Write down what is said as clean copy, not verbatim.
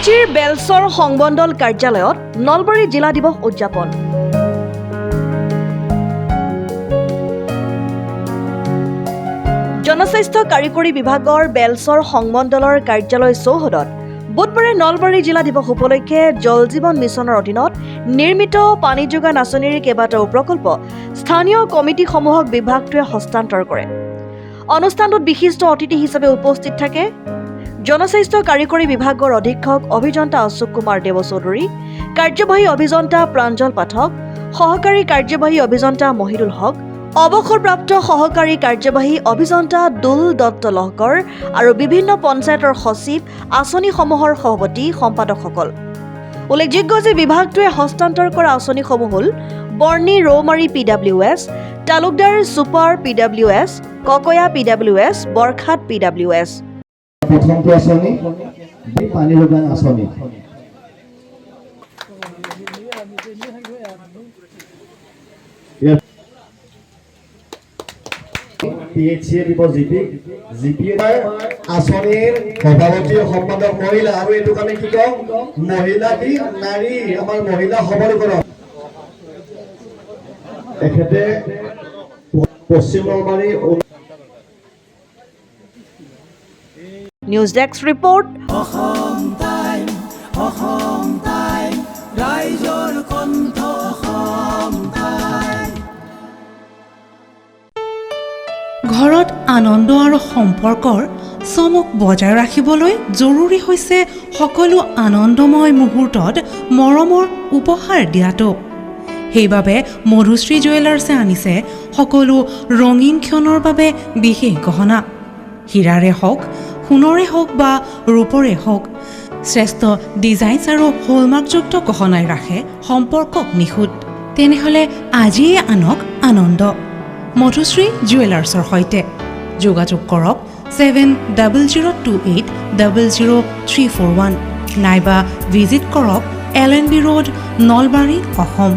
ধেমাজিৰ বেলচৰ সংমণ্ডল কাৰ্যালয়ত নলবাৰী জিলা দিৱস উদযাপন। জনস্বাস্থ্য কাৰিকৰী বিভাগৰ বেলচৰ সংমণ্ডলৰ কাৰ্যালয় চৌহদত বুধবাৰে নলবাৰী জিলা দিৱস উপলক্ষে জল জীৱন মিছনৰ অধীনত নিৰ্মিত পানী যোগান আঁচনিৰ কেইবাটাও প্ৰকল্প স্থানীয় কমিটিসমূহক বিভাগটোৱে হস্তান্তৰ কৰে। অনুষ্ঠানটোত বিশিষ্ট অতিথি হিচাপে উপস্থিত থাকে জনস্বাস্থ্য কাৰিকৰী বিভাগৰ অধীক্ষক অভিযন্তা অশোক কুমাৰ দেৱ চৌধুৰী, কাৰ্যবাহী অভিযন্তা প্ৰাঞ্জল পাঠক, সহকাৰী কাৰ্যবাহী অভিযন্তা মহিদুল হক, অৱসৰপ্ৰাপ্ত সহকাৰী কাৰ্যবাহী অভিযন্তা দুল দত্ত লহকৰ আৰু বিভিন্ন পঞ্চায়তৰ সচিব, আঁচনিসমূহৰ সভাপতি, সম্পাদকসকল। উল্লেখযোগ্য যে বিভাগটোৱে হস্তান্তৰ কৰা আঁচনিসমূহ হ'ল বৰ্ণী ৰৌমাৰী PWS, তালুকদাৰ ছুপাৰ PWS, Kakaya PWS, Barkhat PWS। প্ৰথমটো আঁচনি পানী যোগান আঁচনি। PHCA দিব জিপি আঁচনিৰ সভাপতি সম্পাদক মহিলা আৰু এইটোক আমি কি কওঁ মহিলা নাৰী আমাৰ মহিলা সবলীকৰণ। তেখেতে পশ্চিম নলবাৰী নিউজ ডেস্ক ৰিপৰ্ট। ঘৰত আনন্দ আৰু সম্পৰ্কৰ চমক বজাই ৰাখিবলৈ জৰুৰী হৈছে সকলো আনন্দময় মুহূৰ্তত মৰমৰ উপহাৰ দিয়াটো। সেইবাবে মধুশ্ৰী জুৱেলাৰ্ছে আনিছে সকলো ৰঙীন ক্ষণৰ বাবে বিশেষ গহনা। হীৰাৰে হওক, সোণৰে হওক বা ৰূপৰে হওক, শ্ৰেষ্ঠ ডিজাইনছ আৰু হলমাৰ্কযুক্ত গহনাই ৰাখে সম্পৰ্কক নিখুঁত। তেনেহ'লে আজিয়ে আনক আনন্দ মধুশ্ৰী জুৱেলাৰ্ছৰ সৈতে। যোগাযোগ কৰক 7002800341 নাইবা ভিজিট কৰক LNB ৰোড, নলবাৰী, অসম।